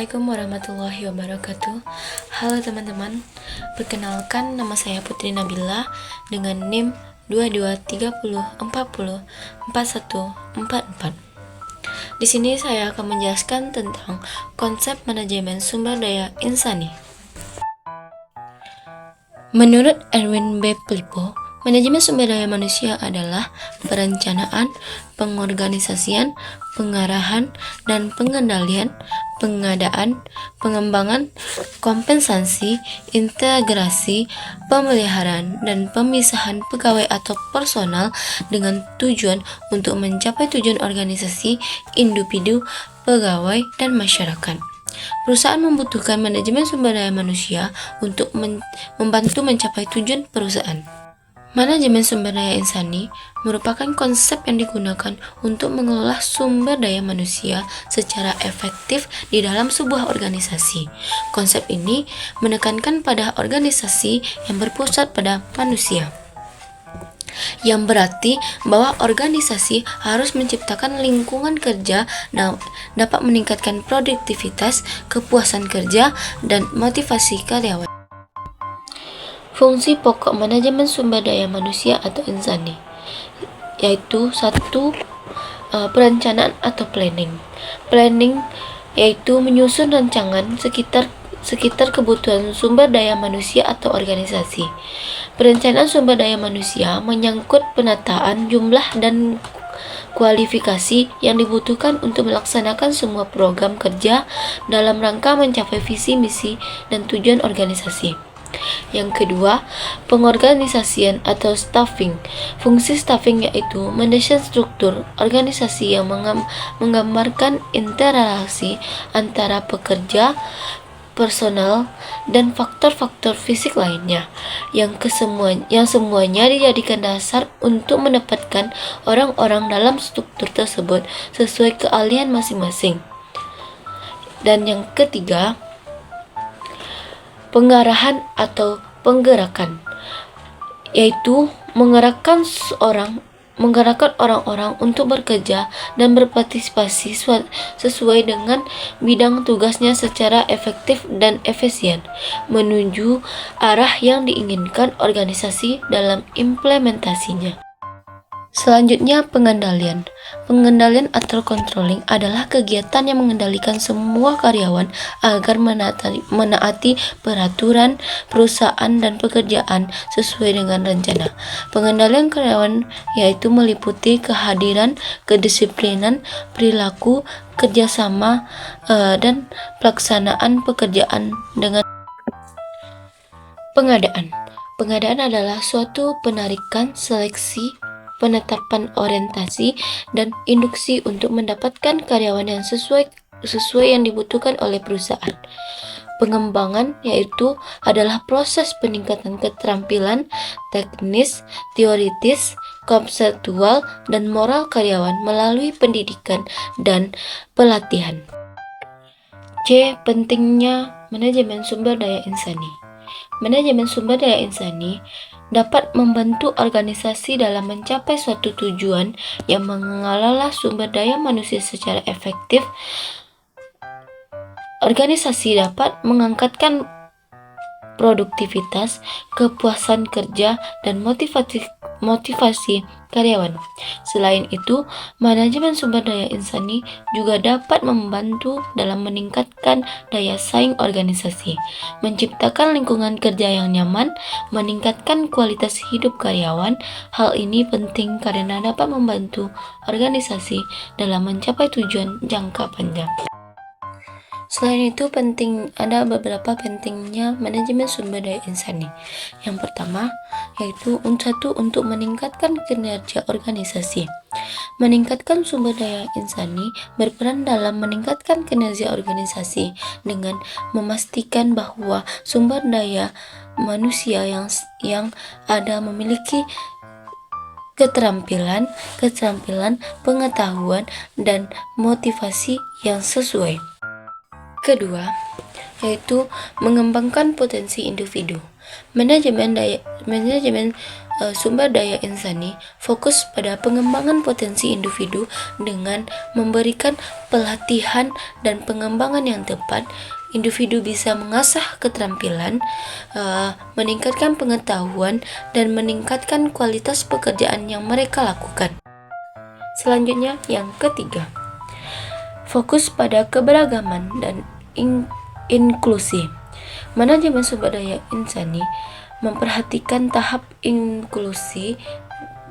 Assalamualaikum warahmatullahi wabarakatuh. Halo teman-teman, perkenalkan nama saya Putri Nabila dengan NIM 2230404144. Di sini saya akan menjelaskan tentang konsep manajemen sumber daya insani. Menurut Erwin B. Filippo, manajemen sumber daya manusia adalah perencanaan, pengorganisasian, pengarahan, dan pengendalian, pengadaan, pengembangan, kompensasi, integrasi, pemeliharaan, dan pemisahan pegawai atau personal dengan tujuan untuk mencapai tujuan organisasi, individu, pegawai, dan masyarakat. Perusahaan membutuhkan manajemen sumber daya manusia untuk membantu mencapai tujuan perusahaan. Manajemen sumber daya insani merupakan konsep yang digunakan untuk mengelola sumber daya manusia secara efektif di dalam sebuah organisasi. Konsep ini menekankan pada organisasi yang berpusat pada manusia, yang berarti bahwa organisasi harus menciptakan lingkungan kerja yang dapat meningkatkan produktivitas, kepuasan kerja, dan motivasi karyawan. Fungsi pokok manajemen sumber daya manusia atau insani yaitu satu, perencanaan atau planning. Planning yaitu menyusun rancangan sekitar kebutuhan sumber daya manusia atau organisasi. Perencanaan sumber daya manusia menyangkut penataan jumlah dan kualifikasi yang dibutuhkan untuk melaksanakan semua program kerja dalam rangka mencapai visi, misi, dan tujuan organisasi. Yang kedua, pengorganisasian atau staffing. Fungsi staffing yaitu mendesain struktur organisasi yang menggambarkan interaksi antara pekerja, personal, dan faktor-faktor fisik lainnya yang semuanya dijadikan dasar untuk mendapatkan orang-orang dalam struktur tersebut sesuai keahlian masing-masing. Dan yang ketiga, pengarahan atau penggerakan, yaitu menggerakkan orang-orang untuk bekerja dan berpartisipasi sesuai dengan bidang tugasnya secara efektif dan efisien, menuju arah yang diinginkan organisasi dalam implementasinya. Selanjutnya, pengendalian. Pengendalian atau controlling adalah kegiatan yang mengendalikan semua karyawan agar menaati peraturan perusahaan dan pekerjaan sesuai dengan rencana. Pengendalian karyawan yaitu meliputi kehadiran, kedisiplinan, perilaku, kerjasama, dan pelaksanaan pekerjaan dengan pengadaan. Pengadaan adalah suatu penarikan, seleksi, penetapan orientasi, dan induksi untuk mendapatkan karyawan yang sesuai yang dibutuhkan oleh perusahaan. Pengembangan yaitu adalah proses peningkatan keterampilan teknis, teoritis, konseptual, dan moral karyawan melalui pendidikan dan pelatihan. C. Pentingnya manajemen sumber daya insani. Manajemen sumber daya insani dapat membantu organisasi dalam mencapai suatu tujuan yang mengelola sumber daya manusia secara efektif. Organisasi dapat mengangkatkan produktivitas, kepuasan kerja, dan motivasi karyawan. Selain itu, manajemen sumber daya insani juga dapat membantu dalam meningkatkan daya saing organisasi, menciptakan lingkungan kerja yang nyaman, meningkatkan kualitas hidup karyawan. Hal ini penting karena dapat membantu organisasi dalam mencapai tujuan jangka panjang. Selain itu, ada beberapa pentingnya manajemen sumber daya insani. Yang pertama, yaitu untuk meningkatkan kinerja organisasi. Meningkatkan sumber daya insani berperan dalam meningkatkan kinerja organisasi dengan memastikan bahwa sumber daya manusia yang ada memiliki keterampilan, pengetahuan, dan motivasi yang sesuai. Kedua, yaitu mengembangkan potensi individu. Manajemen sumber daya insani fokus pada pengembangan potensi individu dengan memberikan pelatihan dan pengembangan yang tepat. Individu bisa mengasah keterampilan, meningkatkan pengetahuan, dan meningkatkan kualitas pekerjaan yang mereka lakukan. Selanjutnya, yang ketiga, fokus pada keberagaman dan inklusi. Manajemen sumber daya insani memperhatikan tahap inklusi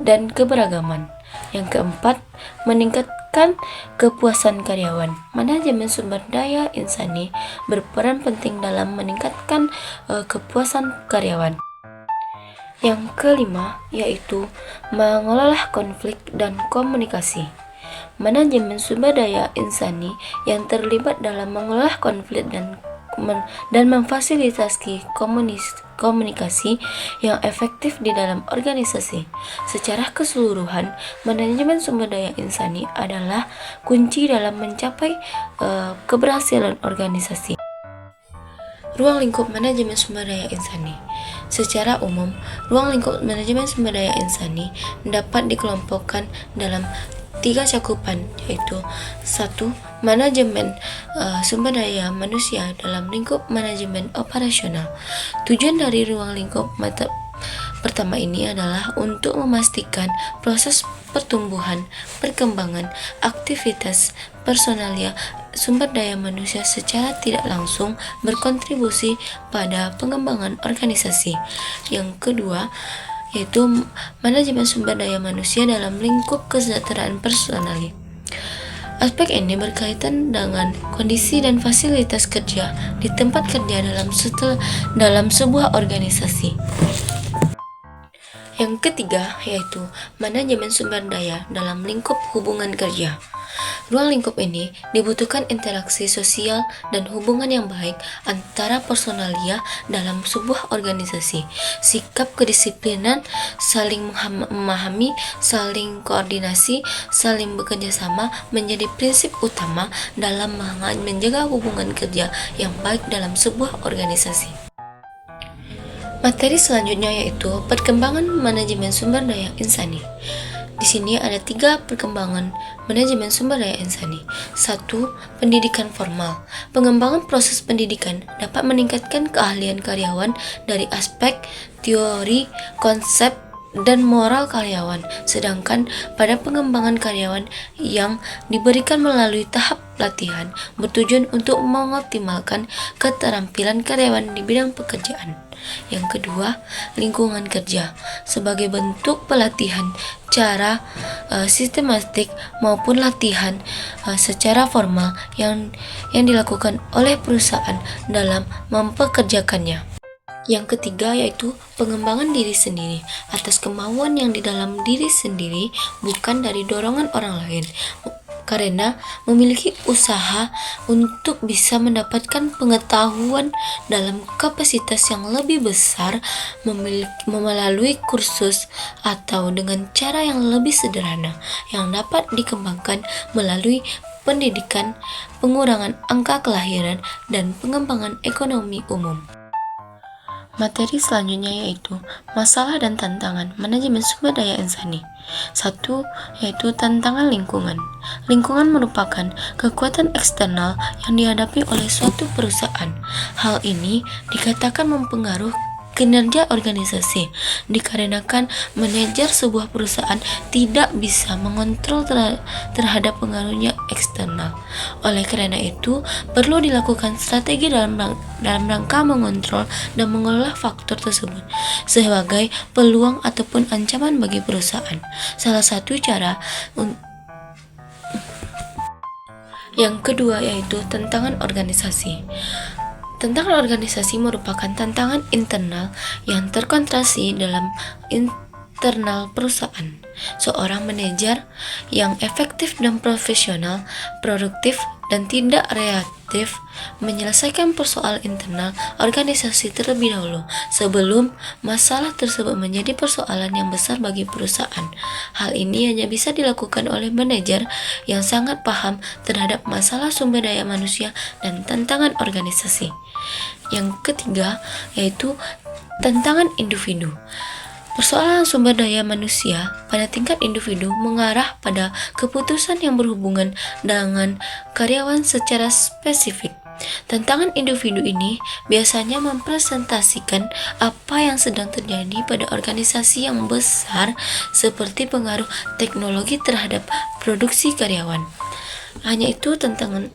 dan keberagaman. Yang keempat, meningkatkan kepuasan karyawan. Manajemen sumber daya insani berperan penting dalam meningkatkan kepuasan karyawan. Yang kelima, yaitu mengelola konflik dan komunikasi. Manajemen sumber daya insani yang terlibat dalam mengelola konflik dan memfasilitasi komunikasi yang efektif di dalam organisasi. Secara keseluruhan, manajemen sumber daya insani adalah kunci dalam mencapai keberhasilan organisasi. Ruang lingkup manajemen sumber daya insani. Secara umum, ruang lingkup manajemen sumber daya insani dapat dikelompokkan dalam 3 cakupan, yaitu 1. Manajemen sumber daya manusia dalam lingkup manajemen operasional. Tujuan dari ruang lingkup pertama ini adalah untuk memastikan proses pertumbuhan, perkembangan, aktivitas personalia sumber daya manusia secara tidak langsung berkontribusi pada pengembangan organisasi. Yang kedua, yaitu manajemen sumber daya manusia dalam lingkup kesejahteraan personalia. Aspek ini berkaitan dengan kondisi dan fasilitas kerja di tempat kerja dalam sebuah organisasi. Yang ketiga, yaitu manajemen sumber daya dalam lingkup hubungan kerja. Ruang lingkup ini dibutuhkan interaksi sosial dan hubungan yang baik antara personalia dalam sebuah organisasi. Sikap kedisiplinan, saling memahami, saling koordinasi, saling bekerja sama menjadi prinsip utama dalam menjaga hubungan kerja yang baik dalam sebuah organisasi. Materi selanjutnya yaitu perkembangan manajemen sumber daya insani. Di sini ada 3 perkembangan manajemen sumber daya insani. 1. Pendidikan formal. Pengembangan proses pendidikan dapat meningkatkan keahlian karyawan dari aspek teori, konsep, dan moral karyawan. Sedangkan pada pengembangan karyawan yang diberikan melalui tahap latihan bertujuan untuk mengoptimalkan keterampilan karyawan di bidang pekerjaan. Yang kedua, lingkungan kerja sebagai bentuk pelatihan cara sistematik maupun latihan secara formal yang dilakukan oleh perusahaan dalam mempekerjakannya. Yang ketiga yaitu pengembangan diri sendiri atas kemauan yang di dalam diri sendiri, bukan dari dorongan orang lain. Karena memiliki usaha untuk bisa mendapatkan pengetahuan dalam kapasitas yang lebih besar melalui kursus atau dengan cara yang lebih sederhana yang dapat dikembangkan melalui pendidikan, pengurangan angka kelahiran, dan pengembangan ekonomi umum. Materi selanjutnya yaitu masalah dan tantangan manajemen sumber daya insani. 1. Yaitu tantangan lingkungan. Lingkungan merupakan kekuatan eksternal yang dihadapi oleh suatu perusahaan. Hal ini dikatakan mempengaruhi kinerja organisasi, dikarenakan manajer sebuah perusahaan tidak bisa mengontrol terhadap pengaruhnya eksternal. Oleh karena itu, perlu dilakukan strategi dalam rangka mengontrol dan mengelola faktor tersebut sebagai peluang ataupun ancaman bagi perusahaan. Salah satu cara yang kedua yaitu tantangan organisasi. Tantangan organisasi merupakan tantangan internal yang terkonsentrasi dalam internal perusahaan. Seorang manajer yang efektif dan profesional, produktif, dan tidak reaktif menyelesaikan persoalan internal organisasi terlebih dahulu sebelum masalah tersebut menjadi persoalan yang besar bagi perusahaan. Hal ini hanya bisa dilakukan oleh manajer yang sangat paham terhadap masalah sumber daya manusia dan tantangan organisasi. Yang ketiga yaitu tantangan individu. Persoalan sumber daya manusia pada tingkat individu mengarah pada keputusan yang berhubungan dengan karyawan secara spesifik. Tantangan individu ini biasanya mempresentasikan apa yang sedang terjadi pada organisasi yang besar, seperti pengaruh teknologi terhadap produksi karyawan. Hanya itu, tantangan